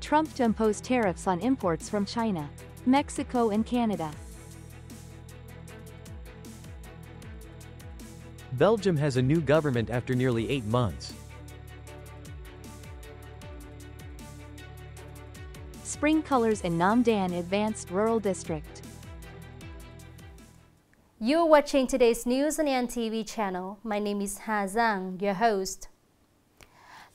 Trump to impose tariffs on imports from China, Mexico and Canada. Belgium has a new government after nearly 8 months. Spring colors in Nam Đàn Advanced Rural District. You're watching today's news on NTV channel. My name is Ha Zhang, your host.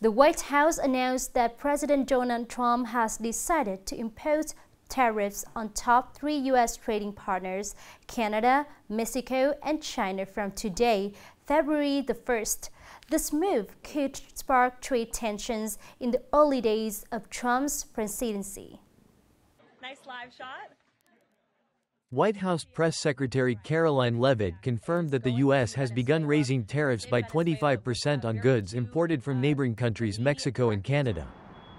The White House announced that President Donald Trump has decided to impose tariffs on top 3 U.S. trading partners, Canada, Mexico, and China from today, February the 1st. This move could spark trade tensions in the early days of Trump's presidency. Nice live shot. White House Press Secretary Caroline Leavitt confirmed that the U.S. has begun raising tariffs by 25% on goods imported from neighboring countries Mexico and Canada,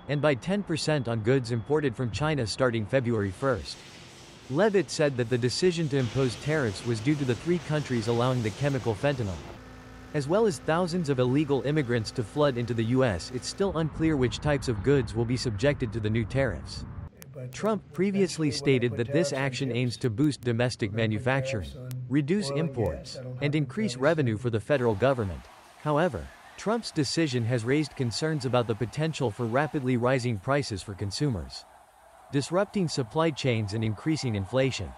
and by 10% on goods imported from China starting February 1st. Leavitt said that the decision to impose tariffs was due to the 3 countries allowing the chemical fentanyl, as well as thousands of illegal immigrants to flood into the U.S. It's still unclear which types of goods will be subjected to the new tariffs. Trump previously stated that this action aims to boost domestic manufacturing, reduce imports, and increase revenue for the federal government. However, Trump's decision has raised concerns about the potential for rapidly rising prices for consumers, disrupting supply chains and increasing inflation.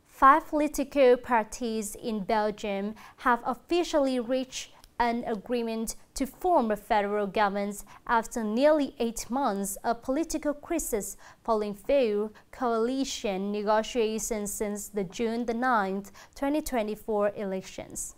5 political parties in Belgium have officially reached an agreement to form a federal government after nearly 8 months of political crisis following failed coalition negotiations since the June 9, 2024 elections.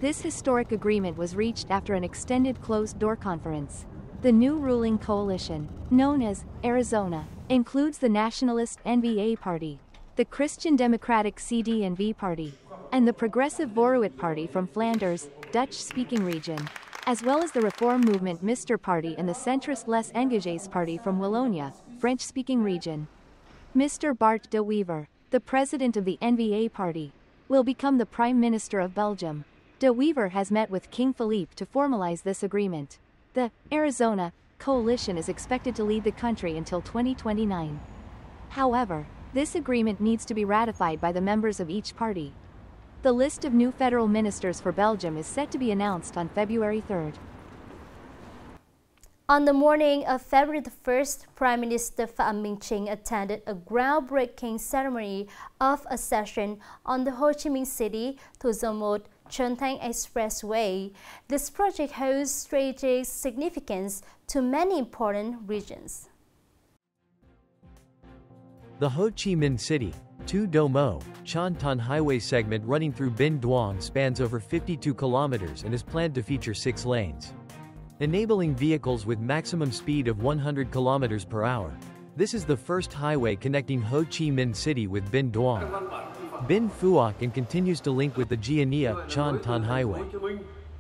This historic agreement was reached after an extended closed-door conference. The new ruling coalition, known as Arizona, includes the nationalist N-VA Party, the Christian Democratic CD&V Party, and the Progressive Vooruit Party from Flanders, Dutch-speaking region, as well as the Reform Movement Mr. Party and the centrist Les Engagés Party from Wallonia, French-speaking region. Mr. Bart de Wever, the president of the N-VA Party, will become the Prime Minister of Belgium. De Wever has met with King Philippe to formalize this agreement. The Arizona coalition is expected to lead the country until 2029. However, this agreement needs to be ratified by the members of each party. The list of new federal ministers for Belgium is set to be announced on February 3rd. On the morning of February the 1st, Prime Minister Phạm Minh Chính attended a groundbreaking ceremony of accession on the Ho Chi Minh City to the Trên Expressway. This project holds strategic significance to many important regions. The Ho Chi Minh City, Tu Do Mo, Chon Ton highway segment running through Binh Duong spans over 52 kilometers and is planned to feature 6 lanes, enabling vehicles with maximum speed of 100 kilometers per hour. This is the first highway connecting Ho Chi Minh City with Binh Duong, Binh Phuoc, and continues to link with the Gia Chon Ton highway,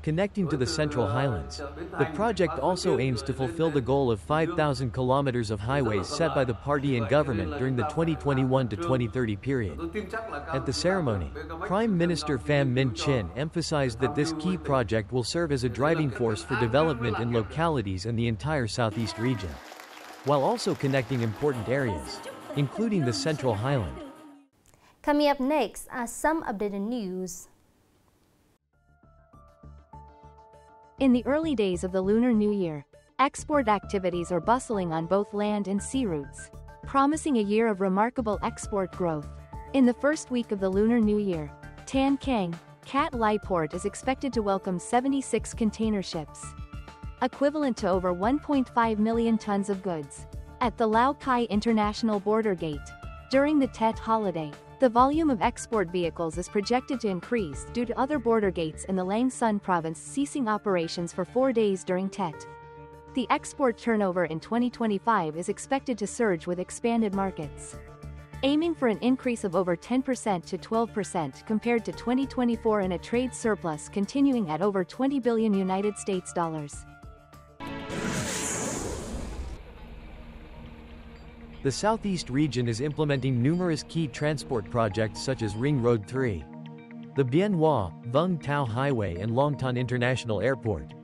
connecting to the Central Highlands. The project also aims to fulfill the goal of 5,000 kilometers of highways set by the party and government during the 2021 to 2030 period. At the ceremony, Prime Minister Pham Minh Chinh emphasized that this key project will serve as a driving force for development in localities and the entire southeast region, while also connecting important areas, including the Central Highland. Coming up next are some updated news. In the early days of the Lunar New Year, export activities are bustling on both land and sea routes, promising a year of remarkable export growth. In the first week of the Lunar New Year, Tan Kang, Cat Lai Port is expected to welcome 76 container ships, equivalent to over 1.5 million tons of goods, at the Lao Cai International Border Gate. During the Tet holiday, the volume of export vehicles is projected to increase due to other border gates in the Lang Son province ceasing operations for 4 days during Tet. The export turnover in 2025 is expected to surge with expanded markets, aiming for an increase of over 10% to 12% compared to 2024 and a trade surplus continuing at over $20 billion United States dollars. The Southeast region is implementing numerous key transport projects such as Ring Road 3, the Bien Hoa, Vung Tau Highway and Long Ton International Airport.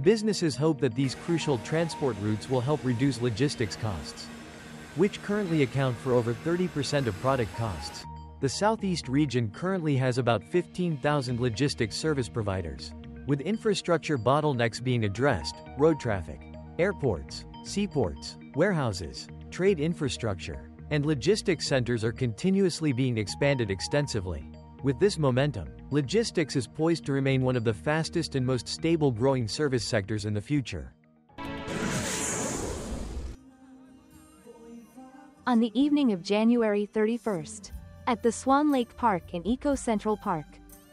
Businesses hope that these crucial transport routes will help reduce logistics costs, which currently account for over 30% of product costs. The Southeast region currently has about 15,000 logistics service providers, with infrastructure bottlenecks being addressed: road traffic, airports, seaports, warehouses, trade infrastructure, and logistics centers are continuously being expanded extensively. With this momentum, logistics is poised to remain one of the fastest and most stable growing service sectors in the future. On the evening of January 31st, at the Swan Lake Park in Eco Central Park,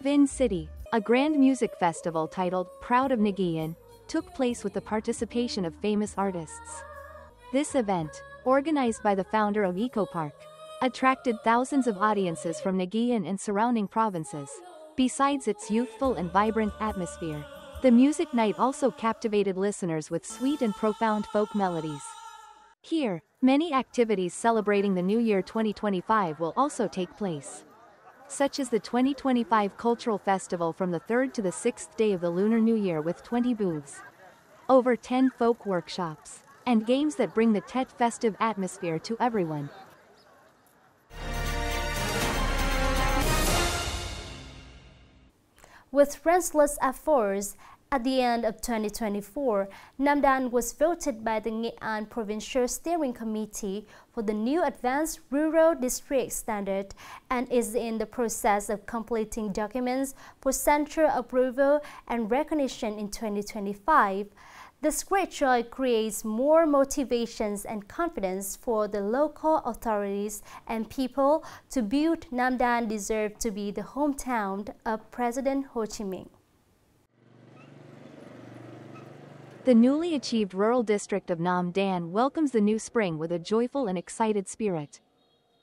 Vinh City, a grand music festival titled Proud of Nghệ An took place with the participation of famous artists. This event, organized by the founder of Eco Park, attracted thousands of audiences from Nghệ An and surrounding provinces. Besides its youthful and vibrant atmosphere, the music night also captivated listeners with sweet and profound folk melodies. Here, many activities celebrating the New Year 2025 will also take place, such as the 2025 Cultural Festival from the 3rd to the 6th day of the Lunar New Year with 20 booths, over 10 folk workshops, and games that bring the Tet festive atmosphere to everyone. With restless efforts, at the end of 2024, Nam Đàn was voted by the Nghệ An Provincial Steering Committee for the new Advanced Rural District Standard and is in the process of completing documents for central approval and recognition in 2025. This great joy creates more motivations and confidence for the local authorities and people to build Nam Đàn deserve to be the hometown of President Ho Chi Minh. The newly achieved rural district of Nam Đàn welcomes the new spring with a joyful and excited spirit.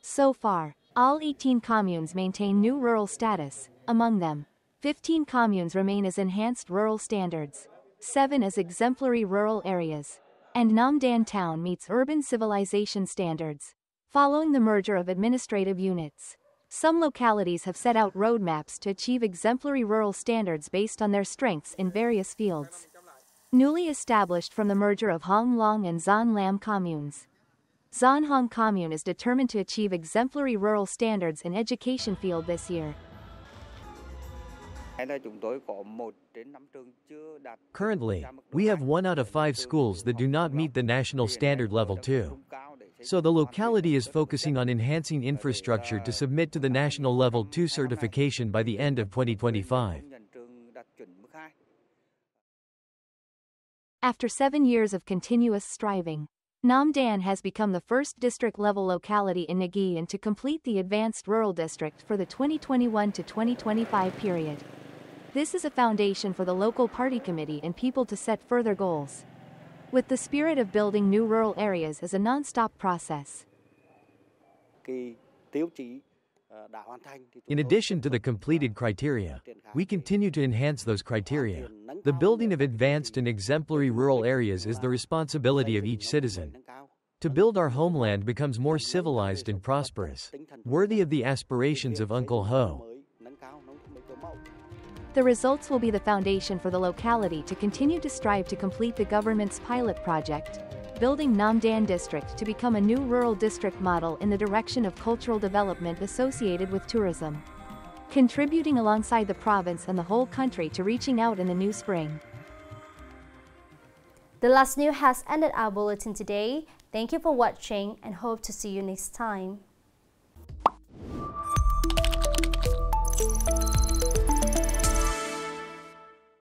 So far, all 18 communes maintain new rural status. Among them, 15 communes remain as enhanced rural standards, 7 as exemplary rural areas, and Nam Đàn town meets urban civilization standards. Following the merger of administrative units, some localities have set out roadmaps to achieve exemplary rural standards based on their strengths in various fields. Newly established from the merger of Hong Long and Gian Lam communes, Gian Hong commune is determined to achieve exemplary rural standards in education field this year. Currently, we have 1 out of 5 schools that do not meet the national standard level 2. So the locality is focusing on enhancing infrastructure to submit to the national level 2 certification by the end of 2025. After 7 years of continuous striving, Nam Đàn has become the first district-level locality in Nghệ An to complete the Advanced Rural District for the 2021 to 2025 period. This is a foundation for the local party committee and people to set further goals, with the spirit of building new rural areas as a non-stop process. In addition to the completed criteria, we continue to enhance those criteria. The building of advanced and exemplary rural areas is the responsibility of each citizen. To build our homeland becomes more civilized and prosperous, worthy of the aspirations of Uncle Ho. The results will be the foundation for the locality to continue to strive to complete the government's pilot project, building Nam Đàn district to become a new rural district model in the direction of cultural development associated with tourism, contributing alongside the province and the whole country to reaching out in the new spring. The last news has ended our bulletin today. Thank you for watching and hope to see you next time.